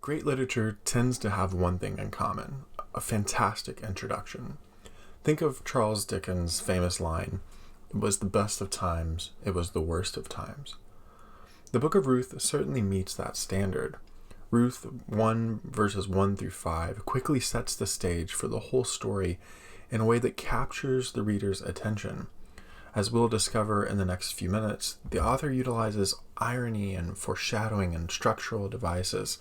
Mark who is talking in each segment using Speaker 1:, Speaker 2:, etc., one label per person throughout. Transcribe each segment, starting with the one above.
Speaker 1: Great literature tends to have one thing in common: a fantastic introduction. Think of Charles Dickens' famous line, "It was the best of times, it was the worst of times." The book of Ruth certainly meets that standard. Ruth 1 verses 1 through 5 quickly sets the stage for the whole story in a way that captures the reader's attention. As we'll discover in the next few minutes, the author utilizes irony and foreshadowing and structural devices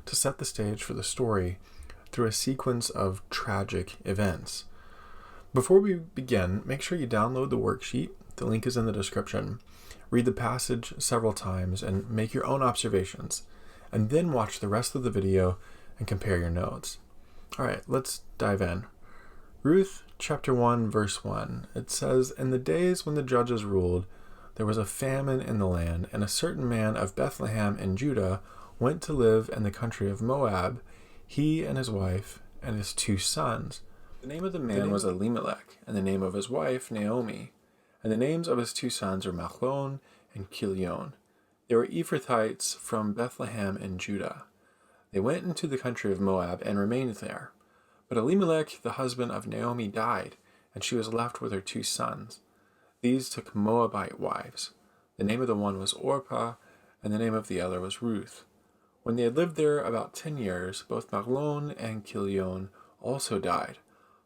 Speaker 1: to set the stage for the story through a sequence of tragic events. Before we begin, make sure you download the worksheet. The link is in the description. Read the passage several times and make your own observations, and then watch the rest of the video and compare your notes. All right, let's dive in. Ruth chapter 1 verse 1, it says, "In the days when the judges ruled, there was a famine in the land, and a certain man of Bethlehem in Judah went to live in the country of Moab, he and his wife and his 2 sons. The name of the man was Elimelech, and the name of his wife Naomi, and the names of his 2 sons were Mahlon and Chilion. They were Ephrathites from Bethlehem in Judah. They went into the country of Moab and remained there. But Elimelech, the husband of Naomi, died, and she was left with her 2 sons. These took Moabite wives. The name of the one was Orpah, and the name of the other was Ruth. When they had lived there about 10 years, both Mahlon and Chilion also died,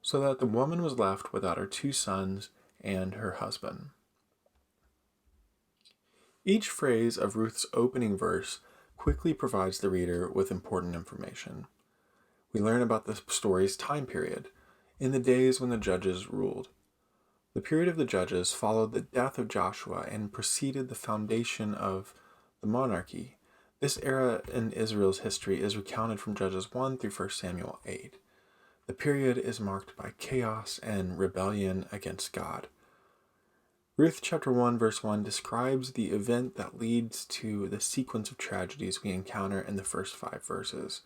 Speaker 1: so that the woman was left without her 2 sons and her husband." Each phrase of Ruth's opening verse quickly provides the reader with important information. We learn about the story's time period, in the days when the judges ruled. The period of the judges followed the death of Joshua and preceded the foundation of the monarchy. This era in Israel's history is recounted from Judges 1 through 1 Samuel 8. The period is marked by chaos and rebellion against God. Ruth chapter 1 verse 1 describes the event that leads to the sequence of tragedies we encounter in the first 5 verses.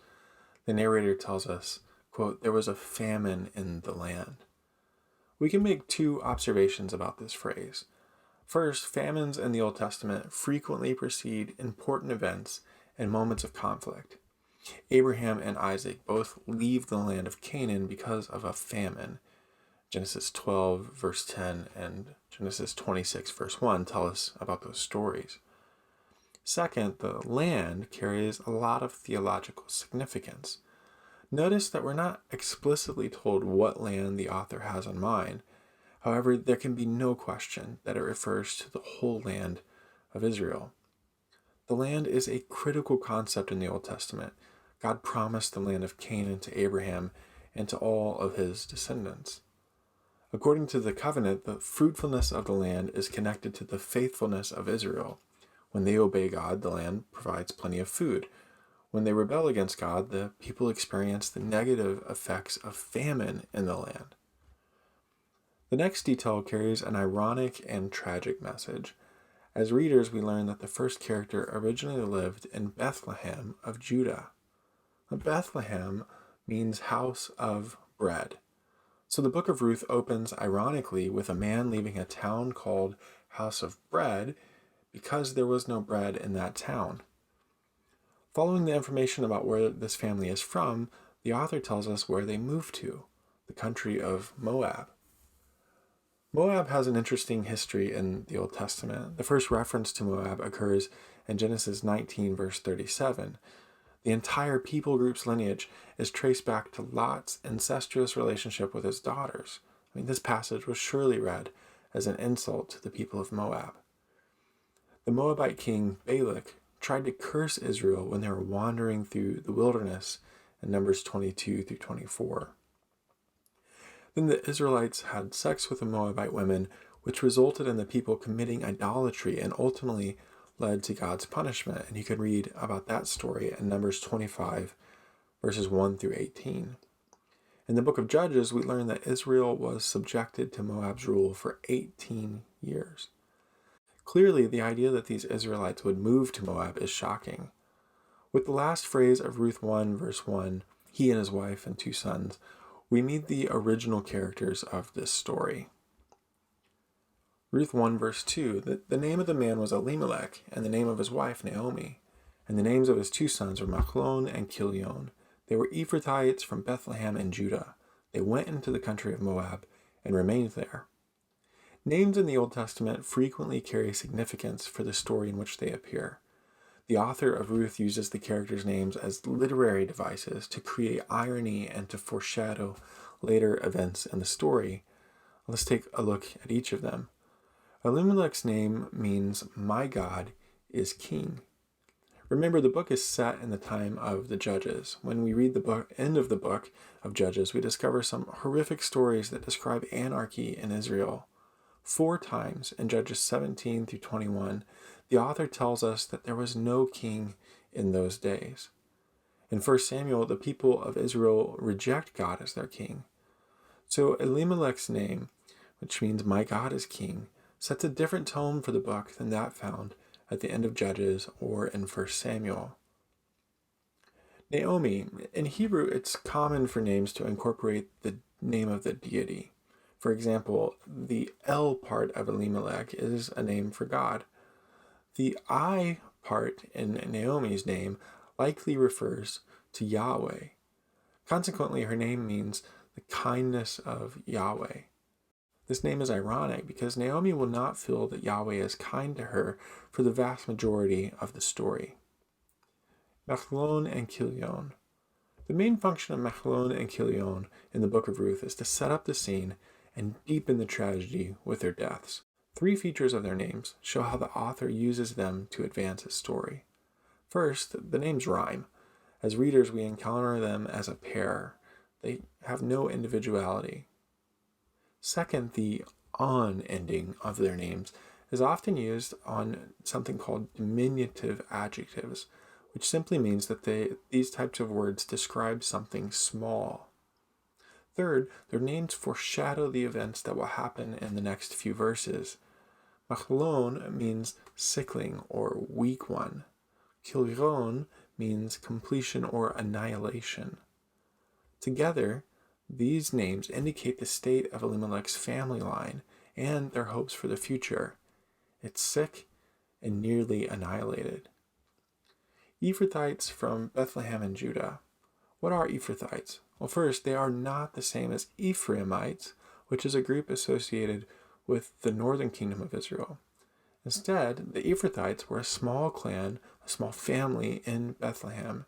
Speaker 1: The narrator tells us, quote, "There was a famine in the land." We can make 2 observations about this phrase. First, famines in the Old Testament frequently precede important events and moments of conflict. Abraham and Isaac both leave the land of Canaan because of a famine. Genesis 12 verse 10 and Genesis 26 verse 1 tell us about those stories. Second, the land carries a lot of theological significance. Notice that we're not explicitly told what land the author has in mind. However, there can be no question that it refers to the whole land of Israel. The land is a critical concept in the Old Testament. God promised the land of Canaan to Abraham and to all of his descendants. According to the covenant, the fruitfulness of the land is connected to the faithfulness of Israel. When they obey God, the land provides plenty of food. When they rebel against God, the people experience the negative effects of famine in the land. The next detail carries an ironic and tragic message. As readers, we learn that the first character originally lived in Bethlehem of Judah. Bethlehem means house of bread. So the book of Ruth opens ironically with a man leaving a town called House of Bread because there was no bread in that town. Following the information about where this family is from, the author tells us where they moved to, the country of Moab. Moab has an interesting history in the Old Testament. The first reference to Moab occurs in Genesis 19 verse 37. The entire people group's lineage is traced back to Lot's incestuous relationship with his daughters. This passage was surely read as an insult to the people of Moab. The Moabite king Balak tried to curse Israel when they were wandering through the wilderness in Numbers 22 through 24. Then the Israelites had sex with the Moabite women, which resulted in the people committing idolatry and ultimately led to God's punishment. And you can read about that story in Numbers 25, verses 1 through 18. In the book of Judges, we learn that Israel was subjected to Moab's rule for 18 years. Clearly, the idea that these Israelites would move to Moab is shocking. With the last phrase of Ruth 1, verse 1, he and his wife and 2 sons, we meet the original characters of this story. Ruth 1 verse 2, the name of the man was Elimelech, and the name of his wife Naomi, and the names of his two sons were Machlon and Chilion. They were Ephrathites from Bethlehem in Judah. They went into the country of Moab and remained there. Names in the Old Testament frequently carry significance for the story in which they appear. The author of Ruth uses the characters' names as literary devices to create irony and to foreshadow later events in the story. Let's take a look at each of them. Elimelech's name means, "My God is king." Remember, the book is set in the time of the Judges. When we read the end of the book of Judges, we discover some horrific stories that describe anarchy in Israel. 4 times in Judges 17 through 21, the author tells us that there was no king in those days. In 1 Samuel, the people of Israel reject God as their king. So Elimelech's name, which means "My God is king," sets a different tone for the book than that found at the end of Judges or in 1 Samuel. Naomi. In Hebrew, it's common for names to incorporate the name of the deity. For example, the El part of Elimelech is a name for God. The I part in Naomi's name likely refers to Yahweh. Consequently, her name means the kindness of Yahweh. This name is ironic because Naomi will not feel that Yahweh is kind to her for the vast majority of the story. Machlon and Chilion. The main function of Machlon and Chilion in the book of Ruth is to set up the scene and deepen the tragedy with their deaths. 3 features of their names show how the author uses them to advance his story. First, the names rhyme. As readers, we encounter them as a pair. They have no individuality. Second, the "on" ending of their names is often used on something called diminutive adjectives, which simply means that these types of words describe something small. Third, their names foreshadow the events that will happen in the next few verses. Machlon means sickling or weak one. Chilion means completion or annihilation. Together, these names indicate the state of Elimelech's family line and their hopes for the future. It's sick and nearly annihilated. Ephrathites from Bethlehem in Judah. What are Ephrathites? Well, first, they are not the same as Ephraimites, which is a group associated with the northern kingdom of Israel. Instead, the Ephrathites were a small clan, a small family in Bethlehem.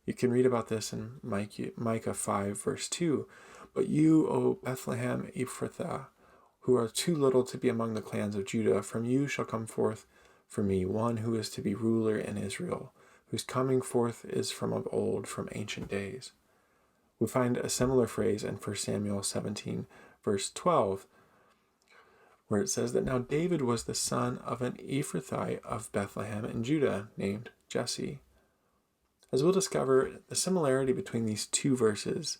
Speaker 1: You can read about this in Micah 5, verse 2. "But you, O Bethlehem Ephrathah, who are too little to be among the clans of Judah, from you shall come forth for me one who is to be ruler in Israel, whose coming forth is from of old, from ancient days." We find a similar phrase in 1 Samuel 17, verse 12, where it says that now David was the son of an Ephrathite of Bethlehem in Judah named Jesse. As we'll discover, the similarity between these 2 verses,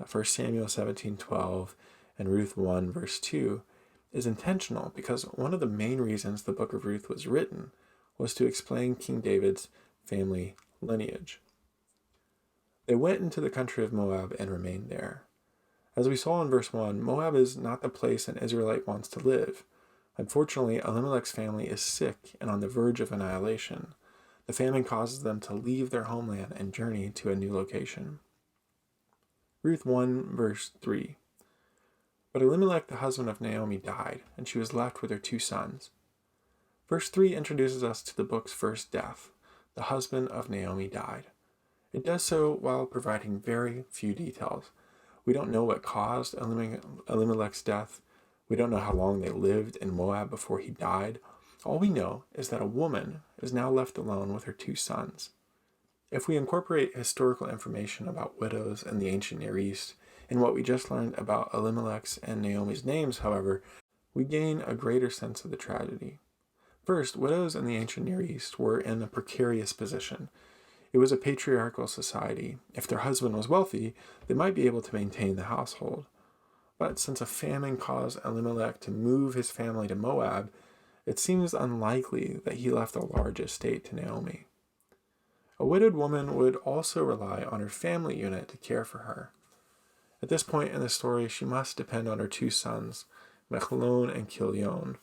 Speaker 1: 1 Samuel 17:12 and Ruth 1, verse 2, is intentional because one of the main reasons the book of Ruth was written was to explain King David's family lineage. They went into the country of Moab and remained there. As we saw in verse 1, Moab is not the place an Israelite wants to live. Unfortunately, Elimelech's family is sick and on the verge of annihilation. The famine causes them to leave their homeland and journey to a new location. Ruth 1, verse 3. But Elimelech, the husband of Naomi, died, and she was left with her 2 sons. Verse 3 introduces us to the book's first death. The husband of Naomi died. It does so while providing very few details. We don't know what caused Elimelech's death. We don't know how long they lived in Moab before he died. All we know is that a woman is now left alone with her 2 sons. If we incorporate historical information about widows in the ancient Near East in what we just learned about Elimelech's and Naomi's names, however, we gain a greater sense of the tragedy. First, widows in the ancient Near East were in a precarious position. It was a patriarchal society. If their husband was wealthy, they might be able to maintain the household. But since a famine caused Elimelech to move his family to Moab, it seems unlikely that he left a large estate to Naomi. A widowed woman would also rely on her family unit to care for her. At this point in the story, she must depend on her 2 sons, Machlon and Chilion.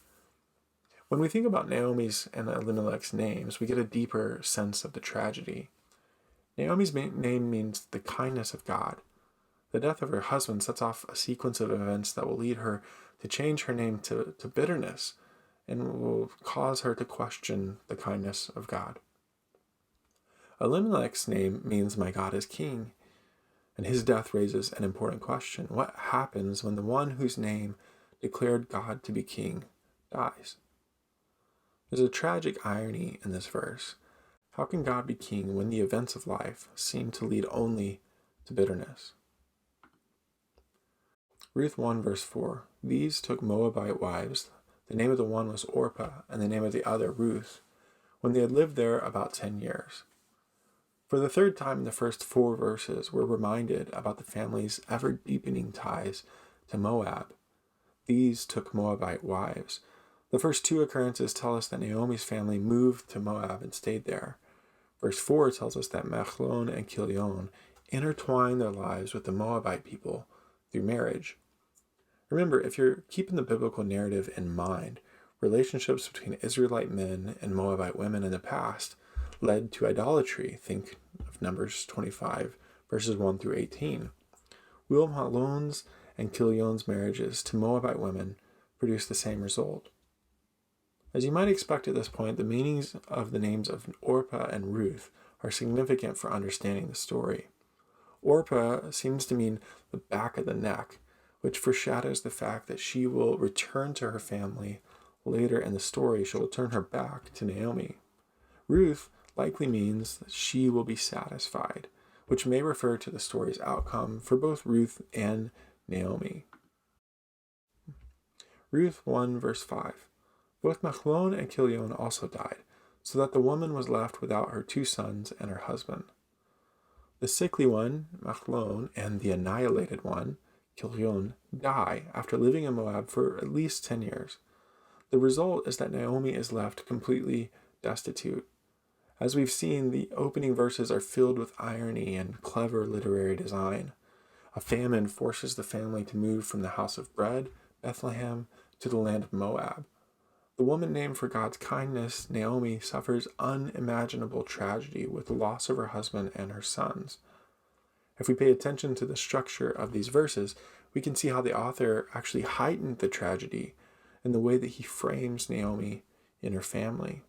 Speaker 1: When we think about Naomi's and Elimelech's names, we get a deeper sense of the tragedy. Naomi's name means the kindness of God. The death of her husband sets off a sequence of events that will lead her to change her name to bitterness and will cause her to question the kindness of God. Elimelech's name means my God is king, and his death raises an important question. What happens when the one whose name declared God to be king dies? There's a tragic irony in this verse. How can God be king when the events of life seem to lead only to bitterness? Ruth 1 verse 4. These took Moabite wives. The name of the one was Orpah, and the name of the other Ruth, when they had lived there about 10 years. For the third time in the first 4 verses, we're reminded about the family's ever-deepening ties to Moab. These took Moabite wives. The first 2 occurrences tell us that Naomi's family moved to Moab and stayed there. Verse 4 tells us that Machlon and Chilion intertwined their lives with the Moabite people through marriage. Remember, if you're keeping the biblical narrative in mind, relationships between Israelite men and Moabite women in the past led to idolatry. Think of Numbers 25, verses 1 through 18. Will Machlon's and Chilion's marriages to Moabite women produced the same result. As you might expect at this point, the meanings of the names of Orpah and Ruth are significant for understanding the story. Orpah seems to mean the back of the neck, which foreshadows the fact that she will return to her family later in the story. She'll turn her back to Naomi. Ruth likely means that she will be satisfied, which may refer to the story's outcome for both Ruth and Naomi. Ruth 1 verse 5. Both Machlon and Chilion also died, so that the woman was left without her 2 sons and her husband. The sickly one, Machlon, and the annihilated one, Chilion, die after living in Moab for at least 10 years. The result is that Naomi is left completely destitute. As we've seen, the opening verses are filled with irony and clever literary design. A famine forces the family to move from the house of bread, Bethlehem, to the land of Moab. The woman named for God's kindness, Naomi, suffers unimaginable tragedy with the loss of her husband and her sons. If we pay attention to the structure of these verses, we can see how the author actually heightened the tragedy in the way that he frames Naomi and her family.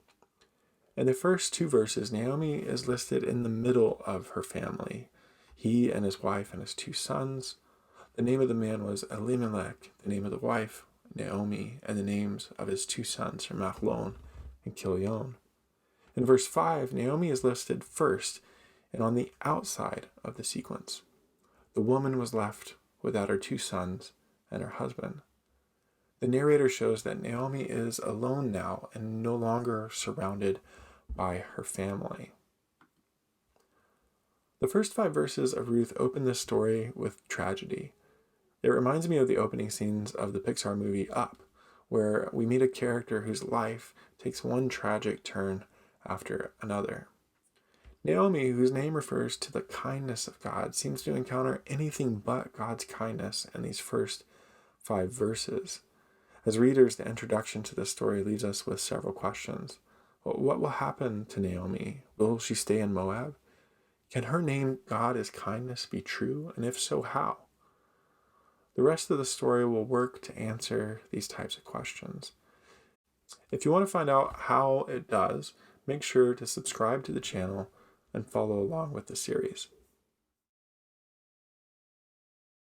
Speaker 1: In the first 2 verses, Naomi is listed in the middle of her family. He and his wife and his 2 sons. The name of the man was Elimelech, the name of the wife, Naomi, and the names of his 2 sons are Machlon and Chilion. In verse 5, Naomi is listed first and on the outside of the sequence. The woman was left without her 2 sons and her husband. The narrator shows that Naomi is alone now and no longer surrounded by her family. The first 5 verses of Ruth open this story with tragedy. It reminds me of the opening scenes of the Pixar movie Up, where we meet a character whose life takes one tragic turn after another. Naomi, whose name refers to the kindness of God, seems to encounter anything but God's kindness in these first 5 verses. As readers, the introduction to this story leaves us with several questions. What will happen to Naomi? Will she stay in Moab? Can her name, God is kindness, be true? And if so, how? The rest of the story will work to answer these types of questions. If you want to find out how it does, make sure to subscribe to the channel and follow along with the series.